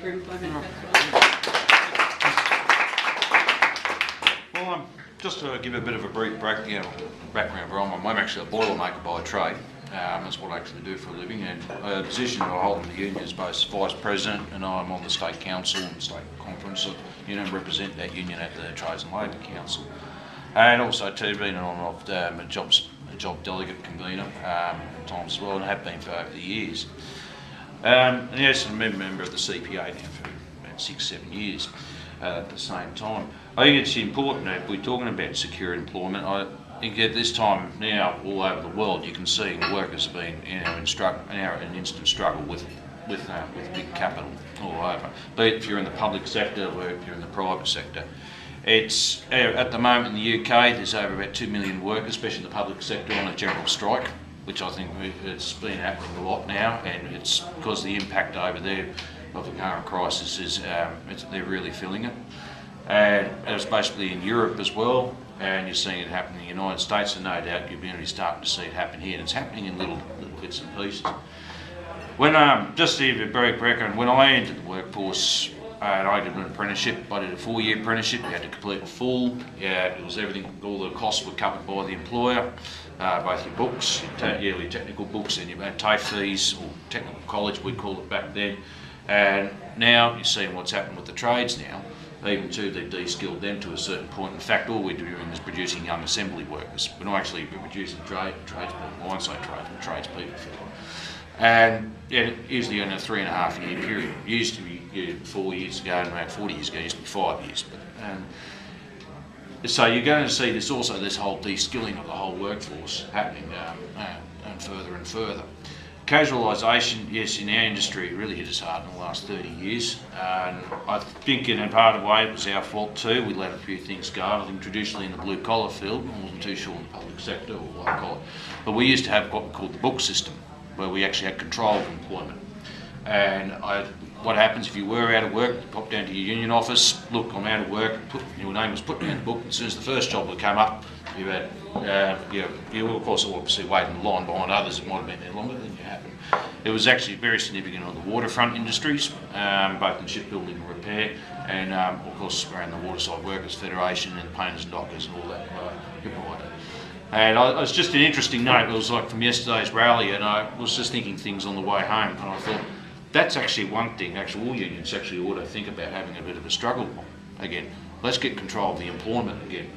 for employment. Well, just to give a bit of a brief background, I'm actually a boilermaker by trade. That's what I actually do for a living, and a position that I hold in the union is both Vice President, and I'm on the State Council and State Conference, represent that union at the Trades and Labour Council. And also too, been on and off a job delegate convener at times as well, and have been for over the years. And yes, I'm a member of the CPA now for about 6-7 years at the same time. I think it's important that we're talking about secure employment. I think at this time now, all over the world, you can see workers have been in instant struggle with big capital all over. Be it if you're in the public sector or if you're in the private sector. It's at the moment in the UK, there's over about 2 million workers, especially in the public sector, on a general strike, which I think it's been happening a lot now, and it's because the impact over there of the current crisis is they're really feeling it. And it's basically in Europe as well, and you're seeing it happen in the United States, and no doubt you're really starting to see it happen here, and it's happening in little bits and pieces. When just to give you a brief background, when I entered the workforce, I did an apprenticeship. I did a 4-year apprenticeship. You had to complete a full. It was everything. All the costs were covered by the employer, both your books, your yearly technical books, and your TAFE fees, or technical college we called it back then. And now you're seeing what's happened with the trades now. Even too, they've de-skilled them to a certain point. In fact, all we're doing is producing young assembly workers. We're not actually producing tradespeople. I won't say tradespeople. And yeah, usually in a 3.5 year period. It used to be 4 years ago, and about 40 years ago, it used to be 5 years. So you're going to see this whole de-skilling of the whole workforce happening and further. Casualisation, yes, in our industry, it really hit us hard in the last 30 years. And I think in a part of the way it was our fault too. We let a few things go. I think traditionally in the blue collar field, I wasn't too sure in the public sector or white collar, but we used to have what we called the book system, where we actually had control of employment. And what happens if you were out of work, you pop down to your union office, look, I'm out of work, your name was put down in the book, and as soon as the first job would come up, you had, you of course obviously wait in line behind others that might have been there longer than you happened. It was actually very significant on the waterfront industries, both in shipbuilding and repair, and of course around the Waterside Workers Federation and painters and dockers and all that. And it was just an interesting note. It was like from yesterday's rally, and I was just thinking things on the way home, and I thought that's actually one thing. Actually, all unions actually ought to think about having a bit of a struggle again. Let's get control of the employment again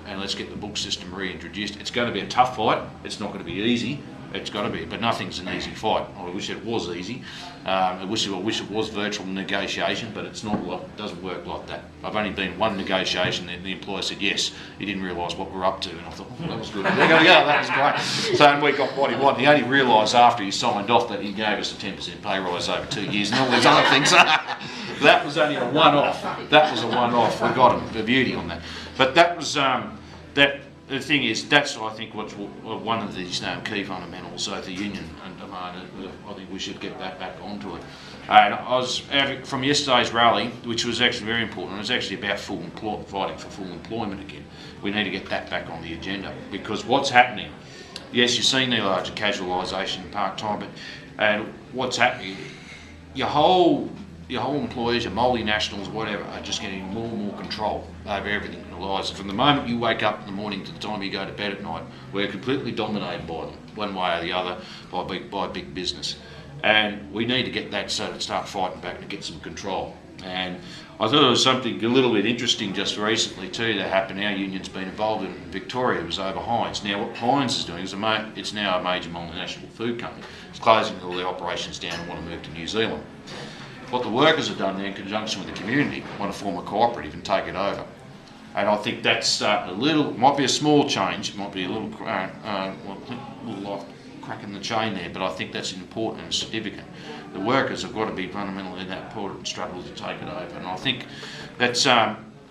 and let's get the book system reintroduced. It's going to be a tough fight. It's not going to be easy. It's got to be, but nothing's an easy fight. I wish it was easy. I wish it was virtual negotiation, but it's not. It doesn't work like that. I've only been in one negotiation, and the employer said yes. He didn't realise what we're up to, and I thought, oh, that was good. There you go, that was great. So we got what he wanted. He only realised after he signed off that he gave us a 10% pay rise over 2 years and all these other things. That was only a one-off. That was a one-off. We got him, the beauty on that. But that was that. The thing is, that's I think what's one of these key fundamentals of the union and demand. I think we should get that back onto it. And I was from yesterday's rally, which was actually very important. It was actually about fighting for full employment again. We need to get that back on the agenda, because what's happening? Yes, you're seeing the larger casualisation part-time, but and what's happening? Your whole employers, your multinationals, whatever, are just getting more and more control over everything in their lives. From the moment you wake up in the morning to the time you go to bed at night, we're completely dominated by them, one way or the other, by big business. And we need to get that so to start fighting back to get some control. And I thought it was something a little bit interesting just recently too that happened. Our union's been involved in Victoria. It was over Heinz. Now what Heinz is doing is it's now a major multinational food company. It's closing all their operations down and want to move to New Zealand. What the workers have done there in conjunction with the community, want to form a cooperative and take it over. And I think that's starting might be a small change, it might be a little like crack in the chain there, but I think that's important and significant. The workers have got to be fundamentally in that important struggle to take it over. And I think that's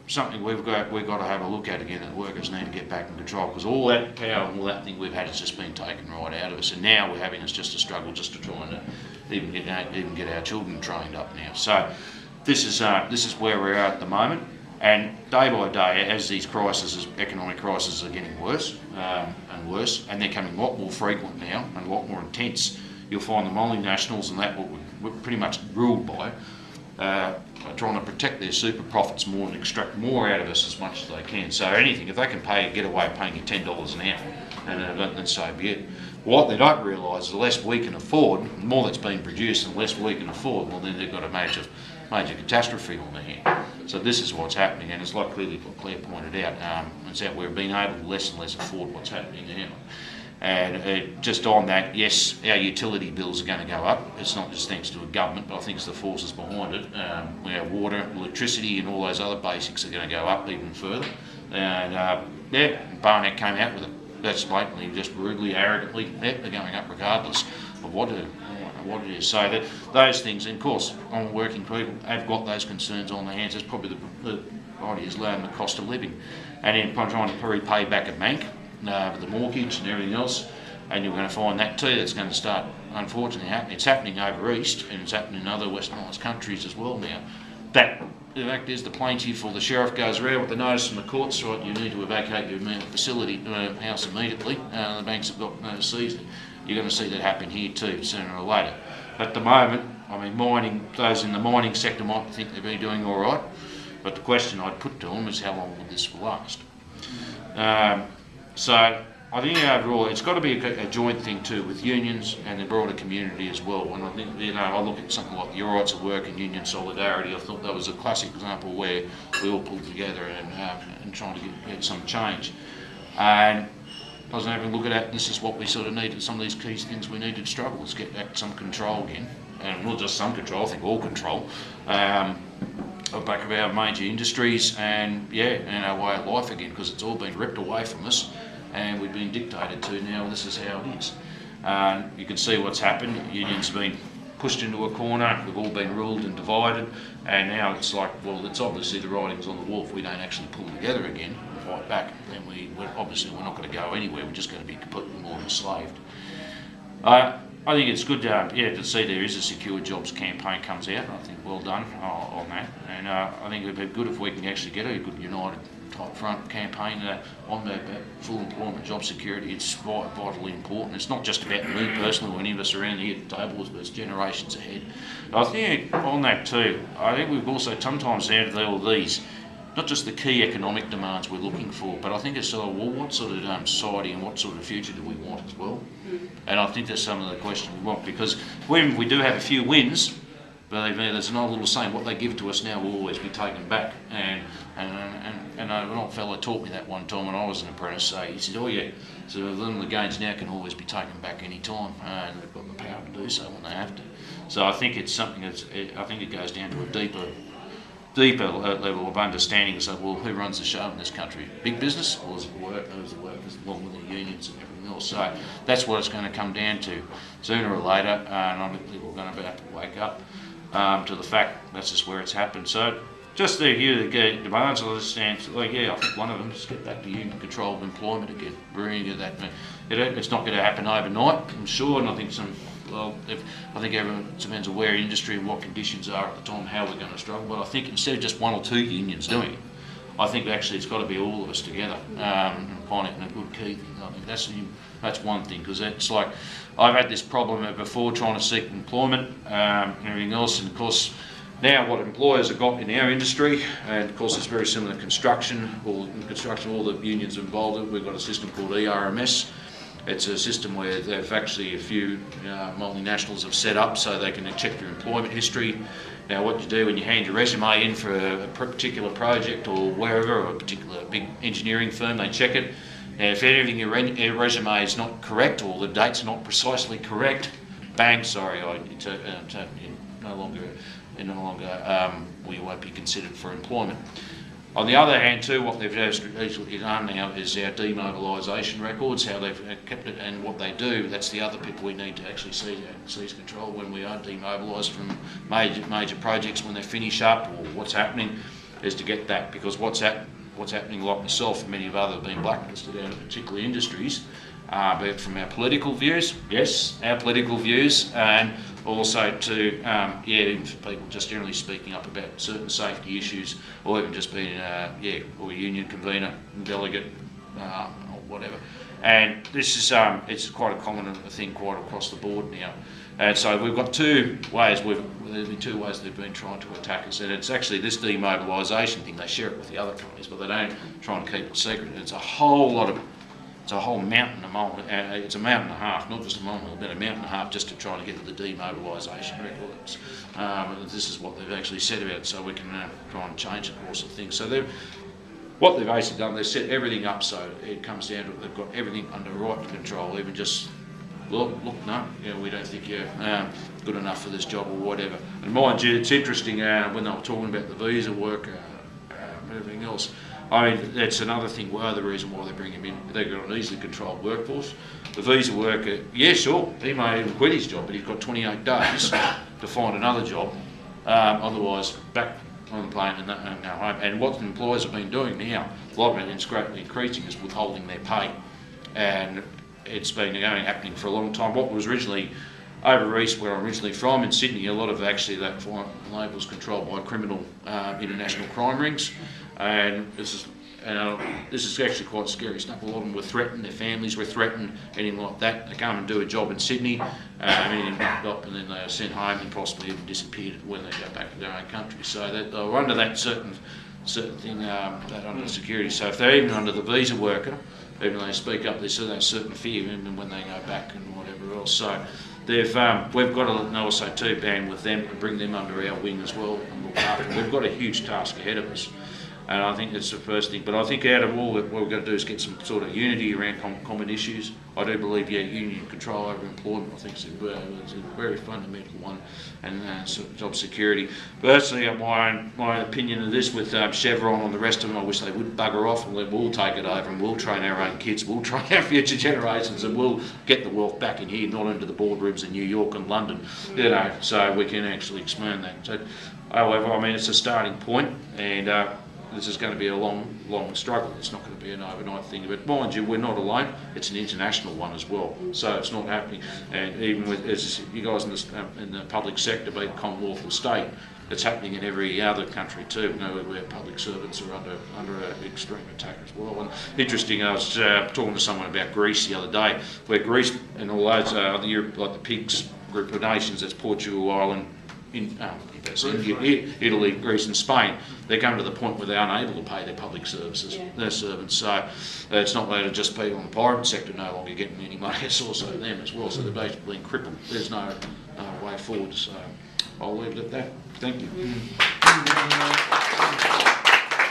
something we've got to have a look at again, that workers need to get back in control, because all that power and all that thing we've had has just been taken right out of us, and now we're having just a struggle just to try and even get our children trained up now. So this is where we're at the moment, and day by day, as these economic crises are getting worse and worse, and they're coming a lot more frequent now and a lot more intense, you'll find the multinationals and that what we're pretty much ruled by, trying to protect their super profits more and extract more out of us as much as they can. So anything, if they can get away paying you $10 an hour, then so be it. What they don't realise is the less we can afford, the more that's being produced and the less we can afford, well then they've got a major catastrophe on their hand. So this is what's happening, and it's like Claire pointed out, it's that we're being able to less and less afford what's happening now. And just on that, yes, our utility bills are going to go up. It's not just thanks to a government, but I think it's the forces behind it. Our water, electricity and all those other basics are going to go up even further. And Barnett came out with it. That's blatantly, just rudely, arrogantly, they're going up regardless of what it is. So that those things, and of course, on working people have got those concerns on their hands. That's probably the body is lowering the cost of living. And then trying to repay back a bank, with the mortgage and everything else, and you're going to find that too. That's going to start, unfortunately, happening. It's happening over east, and it's happening in other westernised countries as well now. The fact is, the plaintiff or the sheriff goes around with the notice from the courts, right? You need to evacuate your facility, house immediately. The banks have got seized it. You're going to see that happen here too, sooner or later. At the moment, I mean, those in the mining sector might think they've been doing all right, but the question I'd put to them is how long will this last? So I think overall it's got to be a joint thing too with unions and the broader community as well. And I think, I look at something like your rights of work and union solidarity. I thought that was a classic example where we all pulled together and trying to get some change. And I was having a look at that. This is what we sort of needed. Some of these key things we needed to struggle is get back some control again, and not just some control. I think all control. Of back of our major industries and our way of life again, because it's all been ripped away from us and we've been dictated to. Now this is how it is. You can see what's happened. Unions have been pushed into a corner, we've all been ruled and divided, and now it's like, well, it's obviously the writing's on the wall. If we don't actually pull together again and fight back, then we're not going to go anywhere. We're just going to be completely more enslaved. I think it's good to see there is a secure jobs campaign comes out. I think well done on that, and I think it would be good if we can actually get a good united type front campaign on that full employment job security. It's vitally important. It's not just about me personally or any of us around here at the table, but it's generations ahead. I think on that too, I think we've also sometimes added all these, not just the key economic demands we're looking for, but I think it's sort of, well, what sort of society and what sort of future do we want as well? And I think that's some of the questions we want, because when we do have a few wins, believe me, there's an old little saying, what they give to us now will always be taken back. And an old fellow taught me that one time when I was an apprentice. So he said, oh yeah, so the gains now can always be taken back any time, and they've got the power to do so when they have to. So I think it's something I think it goes down to a deeper level of understanding. So, well, who runs the show in this country? Big business, or is it the workers along with the unions and everything else? So that's what it's going to come down to sooner or later, and I think we're going to have to wake up to the fact that's just where it's happened. So just the demands of this stance, I think one of them is get back to union control of employment again. It's not going to happen overnight, I'm sure, and I think everyone depends on where industry and what conditions are at the time, how we're going to struggle. But I think instead of just one or two unions doing it, I think actually it's got to be all of us together and find it in a good key thing. I think that's one thing, because it's like I've had this problem before trying to seek employment and everything else, and of course now what employers have got in our industry, and of course it's very similar to construction. All the unions involved in it. We've got a system called ERMS. It's a system where they've actually a few multinationals have set up so they can check your employment history. Now what you do when you hand your resume in for a particular project or wherever, or a particular big engineering firm, they check it. Now if anything in your resume is not correct or the date's not precisely correct, bang, sorry, we won't be considered for employment. On the other hand too, what they've strategically done now is our demobilisation records, how they've kept it and what they do. That's the other people we need to actually seize control when we are demobilised from major projects when they finish up, or what's happening, is to get that, because what's happening, like myself and many of others have been blacklisted out of particular industries, but from our political views, yes, our political views, and also to for people just generally speaking up about certain safety issues, or even just being or a union convener, delegate, or whatever. And this is it's quite a common thing quite across the board now. And so we've got two ways. There's been two ways they've been trying to attack us, and it's actually this demobilisation thing. They share it with the other companies, but they don't try and keep it secret. It's a whole mountain among. It's a mountain and a half, not just a mountain, but a mountain and a half just to try to get to the demobilisation records. This is what they've actually said about it, so we can try and change the course of things. So what they've basically done, they've set everything up so it comes down to they've got everything under right control, even just. Look, no, we don't think you're good enough for this job or whatever. And mind you, it's interesting when they were talking about the visa work and everything else. I mean, that's another thing. The reason why they bring him in, they've got an easily controlled workforce. The visa worker, yeah, sure, he may even quit his job, but he's got 28 days to find another job. Otherwise, back on the plane and go home. And what the employers have been doing now, a lot of it is greatly increasing, is withholding their pay. And it's been happening for a long time. What was originally over east, where I'm originally from in Sydney, a lot of actually that labour was controlled by criminal international crime rings, and this is actually quite scary stuff. A lot of them were threatened, their families were threatened, anything like that. They come and do a job in Sydney, and then they are sent home and possibly even disappeared when they go back to their own country. So they were under that certain thing, that under security. So if they're even under the visa worker, even though they speak up, there's that certain fear even when they go back and whatever else. So we've got to also too band with them and bring them under our wing as well and look after them. We've got a huge task ahead of us, and I think that's the first thing. But I think out of all, what we've got to do is get some sort of unity around common issues. I do believe, union control over employment, I think it's a very fundamental one, and sort of job security. Personally, my opinion of this with Chevron and the rest of them, I wish they would bugger off and we'll take it over and we'll train our own kids, we'll train our future generations, and we'll get the wealth back in here, not into the boardrooms in New York and London, so we can actually expand that. So, however, I mean, it's a starting point, and this is going to be a long struggle. It's not going to be an overnight thing. But mind you, we're not alone. It's an international one as well. So it's not happening. And even with, as you guys in the public sector, be it Commonwealth or state, it's happening in every other country too. Where public servants are under extreme attack as well. And interesting, I was talking to someone about Greece the other day, where Greece and all those other Europe, like the PIGS group of nations, that's Portugal, Ireland, India, Italy, Greece and Spain, they're coming to the point where they're unable to pay their public services, their servants. So it's not that it's just people in the private sector no longer getting any money, it's also them as well. So they're basically being crippled. There's no way forward. So I'll leave it at that. Thank you.